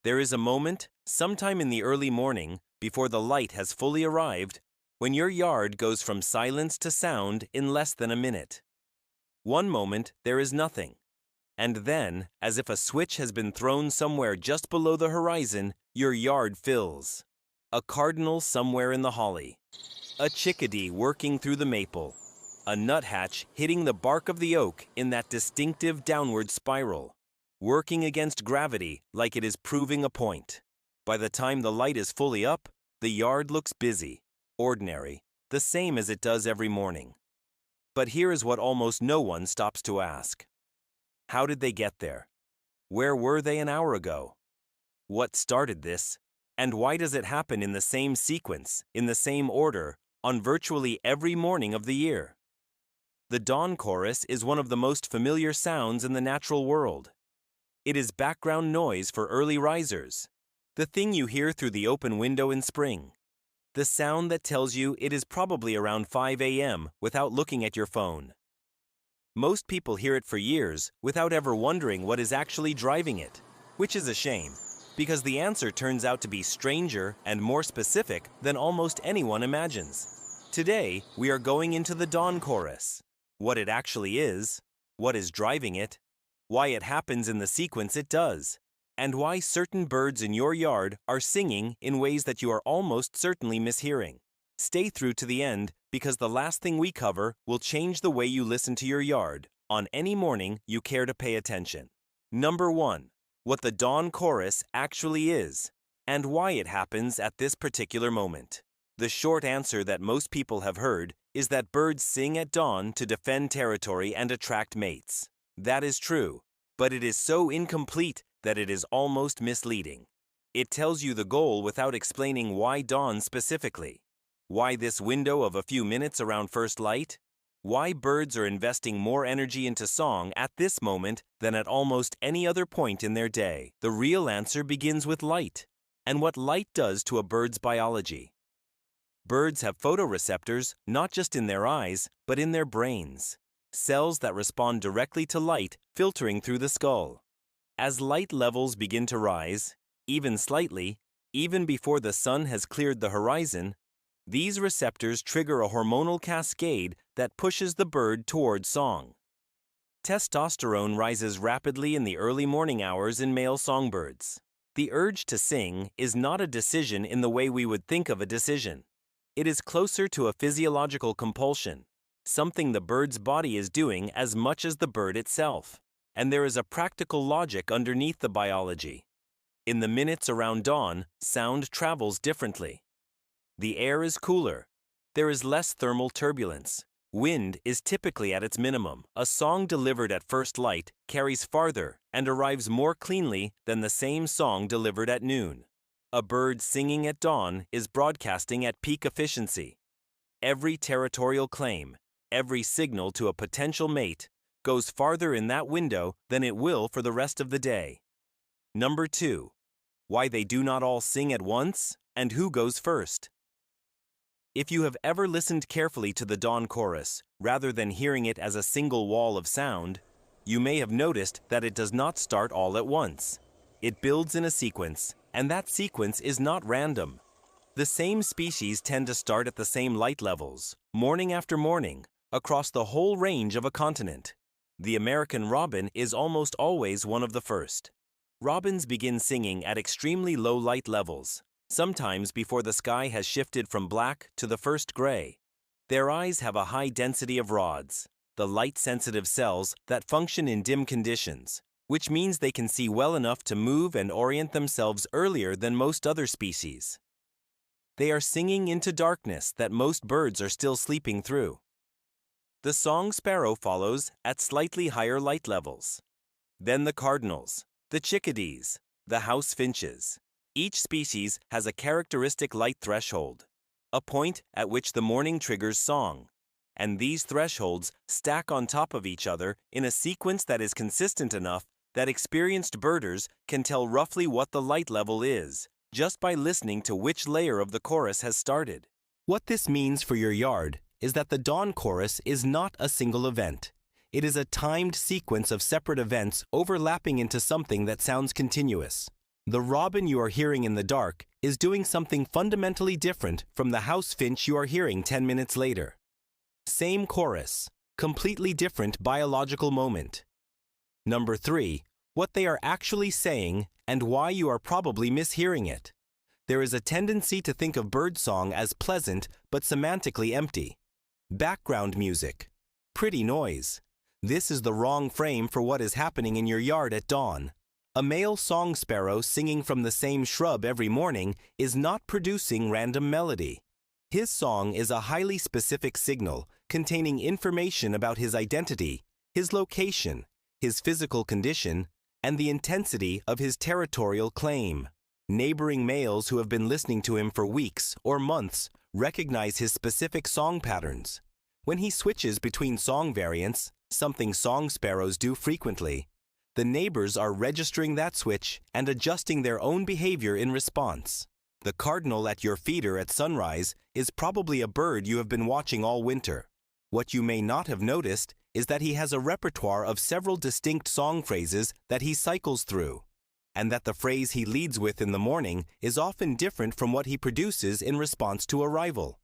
There is a moment, sometime in the early morning, before the light has fully arrived, when your yard goes from silence to sound in less than a minute. One moment, there is nothing. And then, as if a switch has been thrown somewhere just below the horizon, your yard fills. A cardinal somewhere in the holly. A chickadee working through the maple. A nuthatch hitting the bark of the oak in that distinctive downward spiral. Working against gravity like it is proving a point. By the time the light is fully up, the yard looks busy, ordinary, the same as it does every morning. But here is what almost no one stops to ask. How did they get there? Where were they an hour ago? What started this? And why does it happen in the same sequence, in the same order, on virtually every morning of the year? The dawn chorus is one of the most familiar sounds in the natural world. It is background noise for early risers, the thing you hear through the open window in spring, the sound that tells you it is probably around 5 a.m. without looking at your phone. Most people hear it for years without ever wondering what is actually driving it, which is a shame, because the answer turns out to be stranger and more specific than almost anyone imagines. Today, we are going into the dawn chorus, what it actually is, what is driving it, why it happens in the sequence it does, and why certain birds in your yard are singing in ways that you are almost certainly mishearing. Stay through to the end, because the last thing we cover will change the way you listen to your yard on any morning you care to pay attention. Number 1. What the dawn chorus actually is, and why it happens at this particular moment. The short answer that most people have heard is that birds sing at dawn to defend territory and attract mates. That is true, but it is so incomplete that it is almost misleading. It tells you the goal without explaining why dawn specifically. Why this window of a few minutes around first light? Why birds are investing more energy into song at this moment than at almost any other point in their day? The real answer begins with light, and what light does to a bird's biology. Birds have photoreceptors not just in their eyes, but in their brains. Cells that respond directly to light filtering through the skull. As light levels begin to rise, even slightly, even before the sun has cleared the horizon, these receptors trigger a hormonal cascade that pushes the bird toward song. Testosterone rises rapidly in the early morning hours in male songbirds. The urge to sing is not a decision in the way we would think of a decision. It is closer to a physiological compulsion, something the bird's body is doing as much as the bird itself. And there is a practical logic underneath the biology. In the minutes around dawn, sound travels differently. The air is cooler. There is less thermal turbulence. Wind is typically at its minimum. A song delivered at first light carries farther and arrives more cleanly than the same song delivered at noon. A bird singing at dawn is broadcasting at peak efficiency. Every territorial claim, every signal to a potential mate, goes farther in that window than it will for the rest of the day. Number 2. Why they do not all sing at once and who goes first. If you have ever listened carefully to the dawn chorus, rather than hearing it as a single wall of sound, you may have noticed that it does not start all at once. It builds in a sequence, and that sequence is not random. The same species tend to start at the same light levels, morning after morning, across the whole range of a continent. The American robin is almost always one of the first. Robins begin singing at extremely low light levels, sometimes before the sky has shifted from black to the first gray. Their eyes have a high density of rods, the light-sensitive cells that function in dim conditions, which means they can see well enough to move and orient themselves earlier than most other species. They are singing into darkness that most birds are still sleeping through. The song sparrow follows at slightly higher light levels. Then the cardinals, the chickadees, the house finches. Each species has a characteristic light threshold, a point at which the morning triggers song, and these thresholds stack on top of each other in a sequence that is consistent enough that experienced birders can tell roughly what the light level is, just by listening to which layer of the chorus has started. What this means for your yard is that the dawn chorus is not a single event. It is a timed sequence of separate events overlapping into something that sounds continuous. The robin you are hearing in the dark is doing something fundamentally different from the house finch you are hearing 10 minutes later. Same chorus, completely different biological moment. Number 3, what they are actually saying and why you are probably mishearing it. There is a tendency to think of birdsong as pleasant but semantically empty. Background music. Pretty noise. This is the wrong frame for what is happening in your yard at dawn. A male song sparrow singing from the same shrub every morning is not producing random melody. His song is a highly specific signal containing information about his identity, his location, his physical condition, and the intensity of his territorial claim. Neighboring males who have been listening to him for weeks or months recognize his specific song patterns. When he switches between song variants, something song sparrows do frequently, the neighbors are registering that switch and adjusting their own behavior in response. The cardinal at your feeder at sunrise is probably a bird you have been watching all winter. What you may not have noticed is that he has a repertoire of several distinct song phrases that he cycles through, and that the phrase he leads with in the morning is often different from what he produces in response to arrival.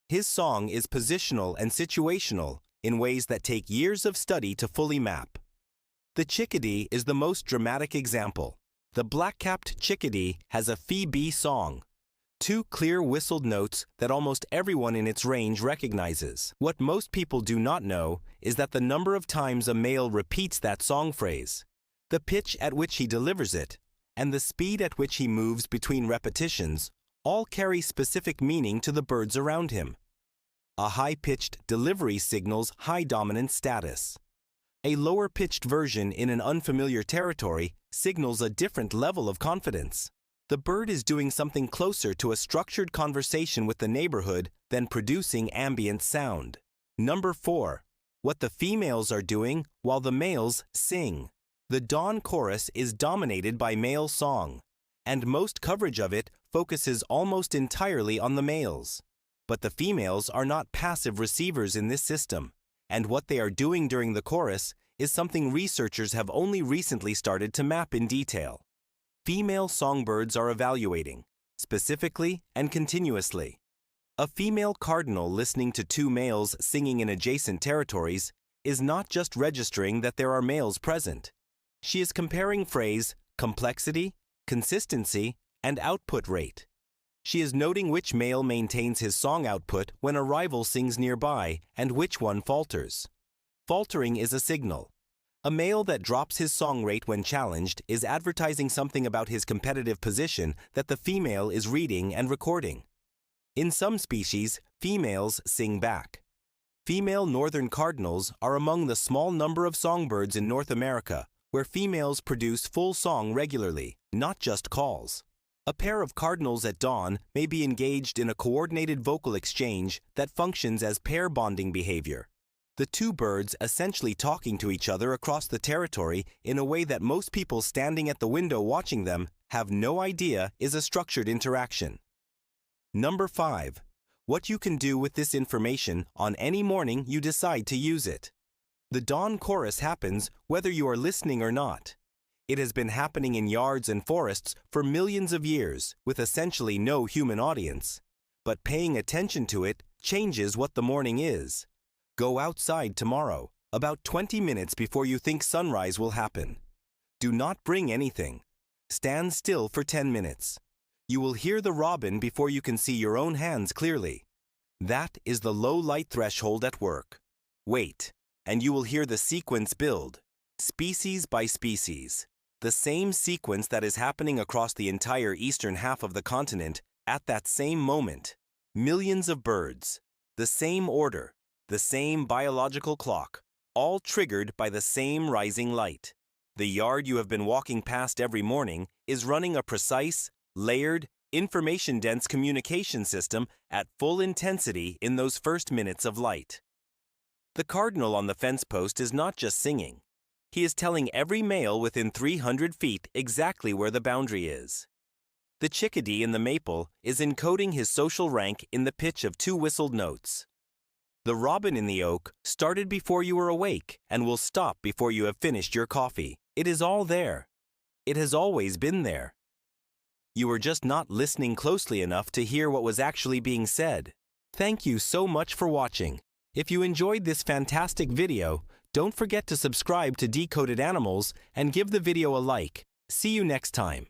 His song is positional and situational in ways that take years of study to fully map. The chickadee is the most dramatic example. The black-capped chickadee has a phoebe song, 2 clear whistled notes that almost everyone in its range recognizes. What most people do not know is that the number of times a male repeats that song phrase, the pitch at which he delivers it, and the speed at which he moves between repetitions all carry specific meaning to the birds around him. A high-pitched delivery signals high dominant status. A lower-pitched version in an unfamiliar territory signals a different level of confidence. The bird is doing something closer to a structured conversation with the neighborhood than producing ambient sound. Number 4, what the females are doing while the males sing. The dawn chorus is dominated by male song, and most coverage of it focuses almost entirely on the males. But the females are not passive receivers in this system, and what they are doing during the chorus is something researchers have only recently started to map in detail. Female songbirds are evaluating, specifically and continuously. A female cardinal listening to 2 males singing in adjacent territories is not just registering that there are males present. She is comparing phrase, complexity, consistency, and output rate. She is noting which male maintains his song output when a rival sings nearby and which one falters. Faltering is a signal. A male that drops his song rate when challenged is advertising something about his competitive position that the female is reading and recording. In some species, females sing back. Female northern cardinals are among the small number of songbirds in North America where females produce full song regularly, not just calls. A pair of cardinals at dawn may be engaged in a coordinated vocal exchange that functions as pair bonding behavior. The 2 birds essentially talking to each other across the territory in a way that most people standing at the window watching them have no idea is a structured interaction. Number 5, what you can do with this information on any morning you decide to use it. The dawn chorus happens whether you are listening or not. It has been happening in yards and forests for millions of years with essentially no human audience. But paying attention to it changes what the morning is. Go outside tomorrow, about 20 minutes before you think sunrise will happen. Do not bring anything. Stand still for 10 minutes. You will hear the robin before you can see your own hands clearly. That is the low light threshold at work. Wait, and you will hear the sequence build, species by species. The same sequence that is happening across the entire eastern half of the continent at that same moment. Millions of birds, the same order, the same biological clock, all triggered by the same rising light. The yard you have been walking past every morning is running a precise, layered, information-dense communication system at full intensity in those first minutes of light. The cardinal on the fence post is not just singing. He is telling every male within 300 feet exactly where the boundary is. The chickadee in the maple is encoding his social rank in the pitch of 2 whistled notes. The robin in the oak started before you were awake and will stop before you have finished your coffee. It is all there. It has always been there. You were just not listening closely enough to hear what was actually being said. Thank you so much for watching. If you enjoyed this fantastic video, don't forget to subscribe to Decoded Animals and give the video a like. See you next time.